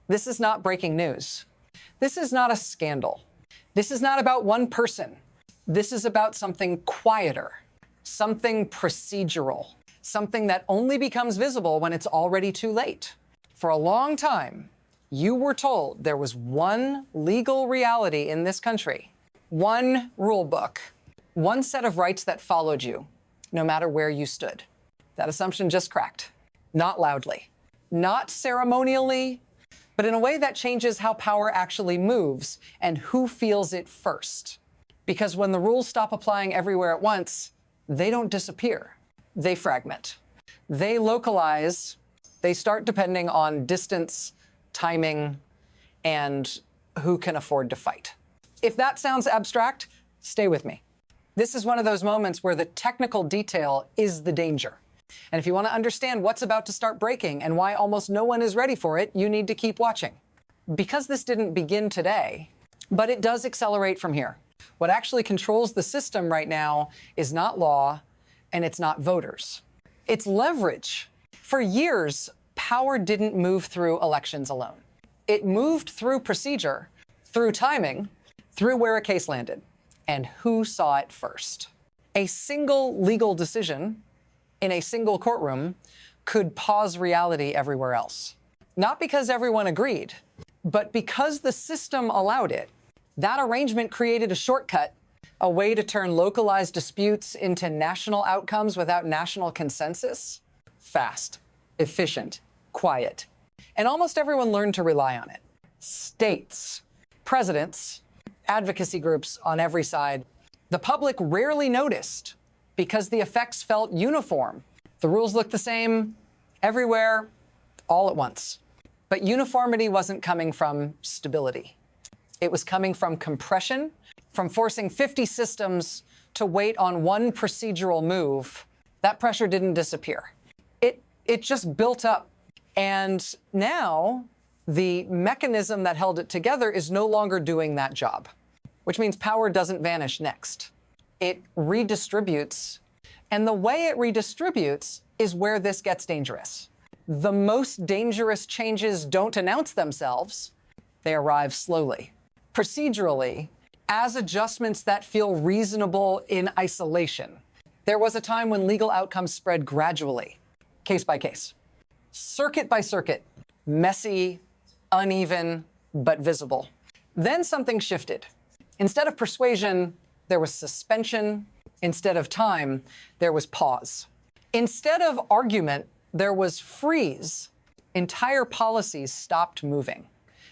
This is not breaking news. This is not a scandal. This is not about one person. This is about something quieter, something procedural, something that only becomes visible when it's already too late. For a long time, you were told there was one legal reality in this country, one rule book, one set of rights that followed you, no matter where you stood. That assumption just cracked. Not loudly, not ceremonially, but in a way that changes how power actually moves and who feels it first. Because when the rules stop applying everywhere at once, they don't disappear. They fragment. They localize. They start depending on distance, timing, and who can afford to fight. If that sounds abstract, stay with me. This is one of those moments where the technical detail is the danger. And if you want to understand what's about to start breaking and why almost no one is ready for it, you need to keep watching. Because this didn't begin today, but it does accelerate from here. What actually controls the system right now is not law, and it's not voters. It's leverage. For years, power didn't move through elections alone. It moved through procedure, through timing, through where a case landed, and who saw it first. A single legal decision in a single courtroom could pause reality everywhere else. Not because everyone agreed, but because the system allowed it. That arrangement created a shortcut, a way to turn localized disputes into national outcomes without national consensus. Fast, efficient, quiet. And almost everyone learned to rely on it. States, presidents, advocacy groups on every side. The public rarely noticed because the effects felt uniform. The rules looked the same everywhere, all at once. But uniformity wasn't coming from stability. It was coming from compression, from forcing 50 systems to wait on one procedural move. That pressure didn't disappear. It just built up. And now the mechanism that held it together is no longer doing that job, which means power doesn't vanish next. It redistributes. And the way it redistributes is where this gets dangerous. The most dangerous changes don't announce themselves. They arrive slowly, procedurally, as adjustments that feel reasonable in isolation. There was a time when legal outcomes spread gradually, case by case, circuit by circuit, messy, uneven, but visible. Then something shifted. Instead of persuasion, there was suspension. Instead of time, there was pause. Instead of argument, there was freeze. Entire policies stopped moving,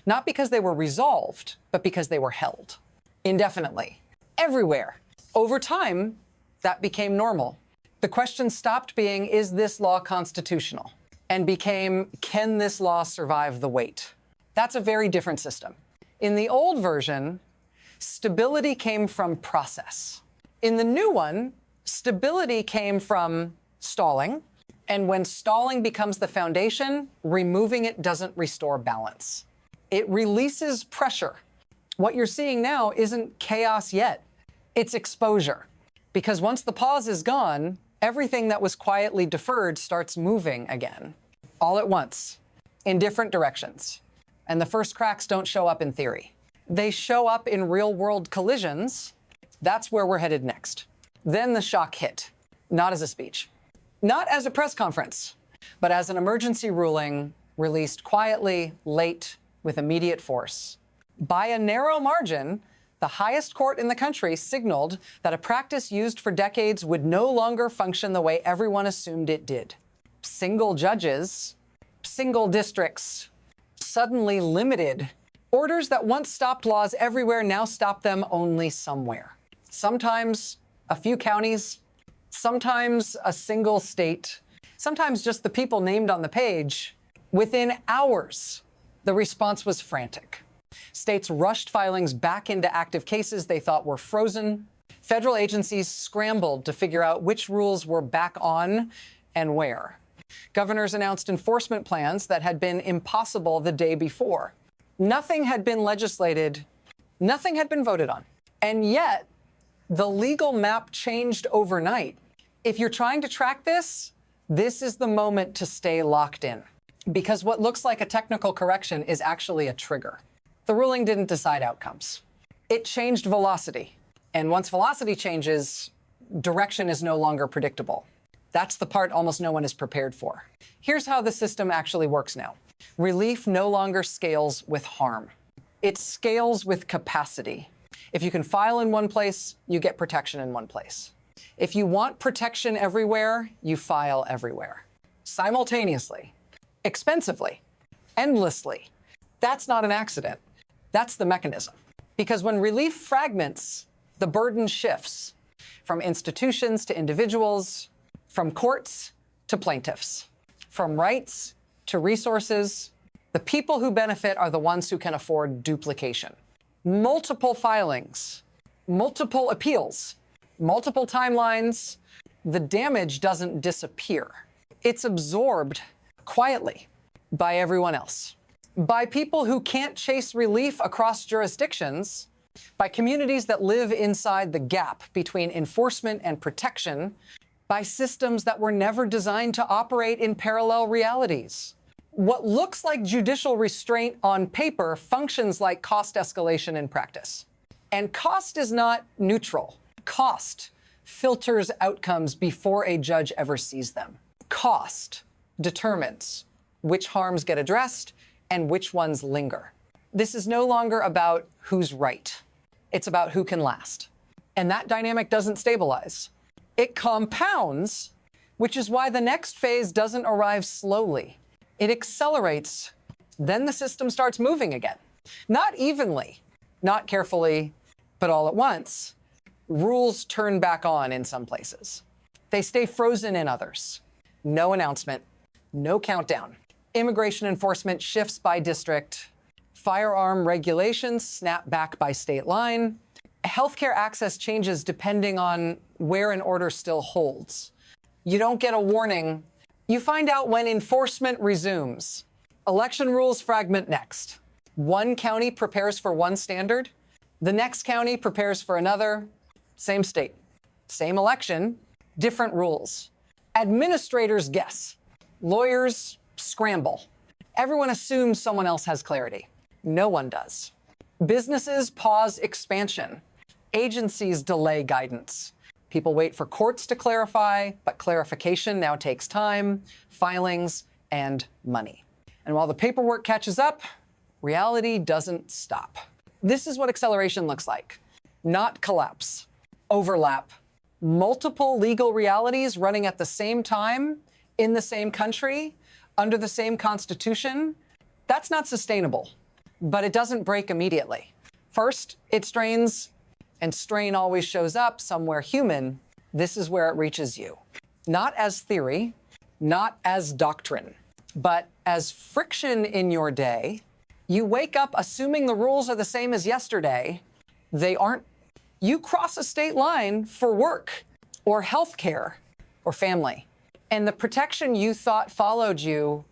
not because they were resolved, but because they were held indefinitely, everywhere. Over time, that became normal. The question stopped being, is this law constitutional? And became, can this law survive the weight? That's a very different system. In the old version, stability came from process. In the new one, stability came from stalling. And when stalling becomes the foundation, removing it doesn't restore balance. It releases pressure. What you're seeing now isn't chaos yet. It's exposure. Because once the pause is gone, everything that was quietly deferred starts moving again, all at once, in different directions. And the first cracks don't show up in theory. They show up in real-world collisions. That's where we're headed next. Then the shock hit, not as a speech, not as a press conference, but as an emergency ruling released quietly, late, with immediate force. By a narrow margin, the highest court in the country signaled that a practice used for decades would no longer function the way everyone assumed it did. Single judges, single districts, suddenly limited. Orders that once stopped laws everywhere now stop them only somewhere. Sometimes a few counties, sometimes a single state, sometimes just the people named on the page. Within hours, the response was frantic. States rushed filings back into active cases they thought were frozen. Federal agencies scrambled to figure out which rules were back on and where. Governors announced enforcement plans that had been impossible the day before. Nothing had been legislated, nothing had been voted on. And yet, the legal map changed overnight. If you're trying to track this, this is the moment to stay locked in. because what looks like a technical correction is actually a trigger. The ruling didn't decide outcomes. It changed velocity. And once velocity changes, direction is no longer predictable. That's the part almost no one is prepared for. Here's how the system actually works now. Relief no longer scales with harm. It scales with capacity. If you can file in one place, you get protection in one place. If you want protection everywhere, you file everywhere. Simultaneously, expensively, endlessly. That's not an accident. That's the mechanism. Because when relief fragments, the burden shifts from institutions to individuals, from courts to plaintiffs, from rights to resources. The people who benefit are the ones who can afford duplication. Multiple filings, multiple appeals, multiple timelines. The damage doesn't disappear. It's absorbed quietly by everyone else, by people who can't chase relief across jurisdictions, by communities that live inside the gap between enforcement and protection, by systems that were never designed to operate in parallel realities. What looks like judicial restraint on paper functions like cost escalation in practice. And cost is not neutral. Cost filters outcomes before a judge ever sees them. Cost determines which harms get addressed and which ones linger. This is no longer about who's right. It's about who can last. And that dynamic doesn't stabilize. It compounds, which is why the next phase doesn't arrive slowly. It accelerates, then the system starts moving again. Not evenly, not carefully, but all at once. Rules turn back on in some places. They stay frozen in others. No announcement, no countdown. Immigration enforcement shifts by district. Firearm regulations snap back by state line. Healthcare access changes depending on where an order still holds. You don't get a warning. You find out when enforcement resumes. Election rules fragment next. One county prepares for one standard. The next county prepares for another. Same state, same election, different rules. Administrators guess. Lawyers scramble. Everyone assumes someone else has clarity. No one does. Businesses pause expansion. Agencies delay guidance. People wait for courts to clarify, but clarification now takes time, filings, and money. And while the paperwork catches up, reality doesn't stop. This is what acceleration looks like. Not collapse, overlap, multiple legal realities running at the same time, in the same country, under the same constitution. That's not sustainable, but it doesn't break immediately. First, it strains, and strain always shows up somewhere human. This is where it reaches you. Not as theory, not as doctrine, but as friction in your day. You wake up assuming the rules are the same as yesterday. They aren't. You cross a state line for work or healthcare or family. And the protection you thought followed you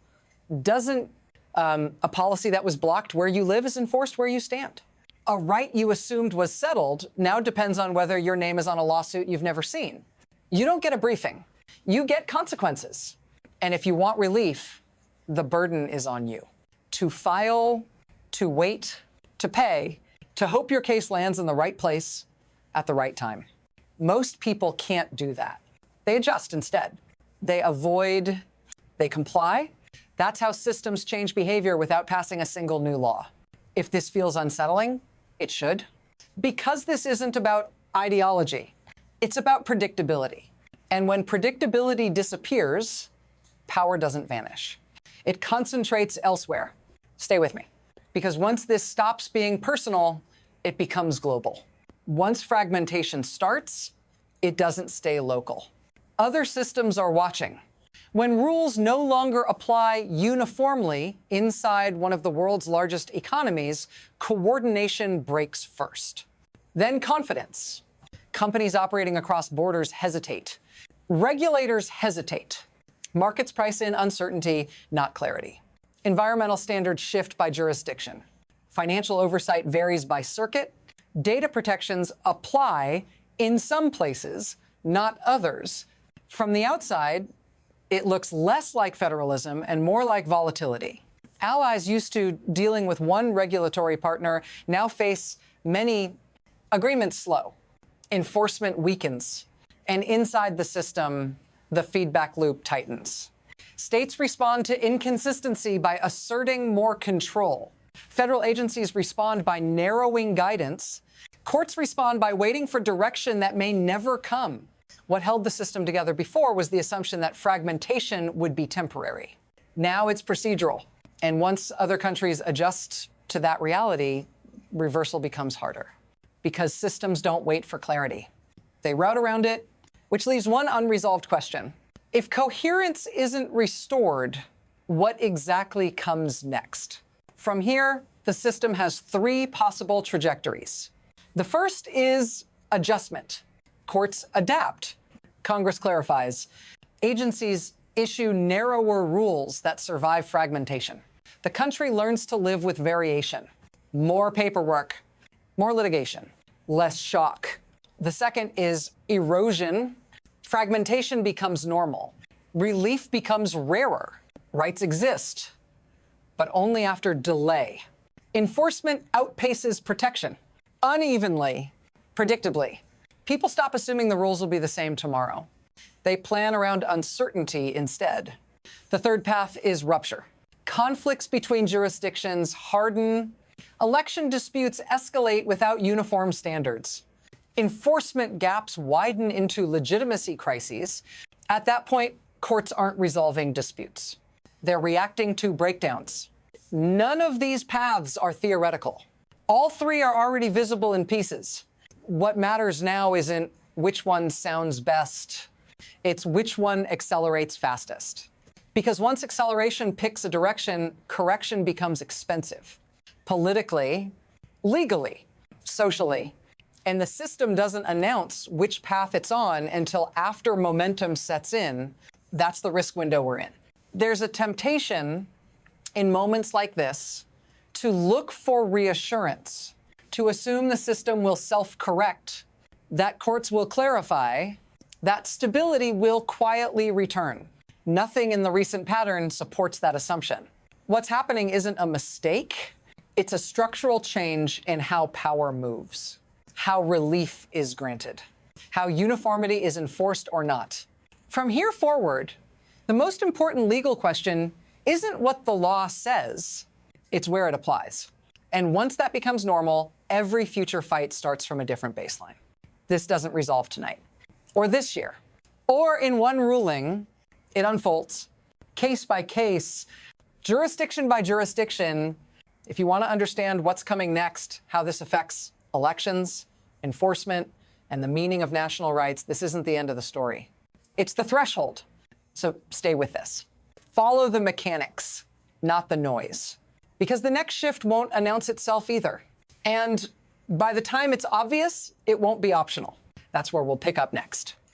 doesn't, a policy that was blocked where you live is enforced where you stand. A right you assumed was settled now depends on whether your name is on a lawsuit you've never seen. You don't get a briefing. You get consequences. And if you want relief, the burden is on you. To file, to wait, to pay, to hope your case lands in the right place at the right time. Most people can't do that. They adjust instead. They avoid, they comply. That's how systems change behavior without passing a single new law. If this feels unsettling, it should. Because this isn't about ideology, it's about predictability. And when predictability disappears, power doesn't vanish. It concentrates elsewhere. Stay with me. Because once this stops being personal, it becomes global. Once fragmentation starts, it doesn't stay local. Other systems are watching. When rules no longer apply uniformly inside one of the world's largest economies, coordination breaks first. Then confidence. Companies operating across borders hesitate. Regulators hesitate. Markets price in uncertainty, not clarity. Environmental standards shift by jurisdiction. Financial oversight varies by circuit. Data protections apply in some places, not others. From the outside, It looks less like federalism and more like volatility. Allies used to dealing with one regulatory partner now face many agreements slow. Enforcement weakens. And inside the system, the feedback loop tightens. States respond to inconsistency by asserting more control. Federal agencies respond by narrowing guidance. Courts respond by waiting for direction that may never come. What held the system together before was the assumption that fragmentation would be temporary. Now it's procedural. And once other countries adjust to that reality, reversal becomes harder. Because systems don't wait for clarity. They route around it, which leaves one unresolved question. If coherence isn't restored, what exactly comes next? From here, the system has three possible trajectories. The first is adjustment. Courts adapt. Congress clarifies. Agencies issue narrower rules that survive fragmentation. The country learns to live with variation. More paperwork, more litigation, less shock. The second is erosion. Fragmentation becomes normal. Relief becomes rarer. Rights exist, but only after delay. Enforcement outpaces protection. Unevenly, predictably. People stop assuming the rules will be the same tomorrow. They plan around uncertainty instead. The third path is rupture. Conflicts between jurisdictions harden. Election disputes escalate without uniform standards. Enforcement gaps widen into legitimacy crises. At that point, courts aren't resolving disputes. They're reacting to breakdowns. None of these paths are theoretical. All three are already visible in pieces. What matters now isn't which one sounds best. It's which one accelerates fastest. Because once acceleration picks a direction, correction becomes expensive. Politically, legally, socially. And the system doesn't announce which path it's on until after momentum sets in. That's the risk window we're in. There's a temptation in moments like this to look for reassurance, to assume the system will self-correct, that courts will clarify, that stability will quietly return. Nothing in the recent pattern supports that assumption. What's happening isn't a mistake. It's a structural change in how power moves, how relief is granted, how uniformity is enforced or not. From here forward, the most important legal question isn't what the law says, it's where it applies. And once that becomes normal, every future fight starts from a different baseline. This doesn't resolve tonight, or this year, or in one ruling. It unfolds case by case, jurisdiction by jurisdiction. If you want to understand what's coming next, how this affects elections, enforcement, and the meaning of national rights, this isn't the end of the story. It's the threshold. So stay with this. Follow the mechanics, not the noise. Because the next shift won't announce itself either. And by the time it's obvious, it won't be optional. That's where we'll pick up next.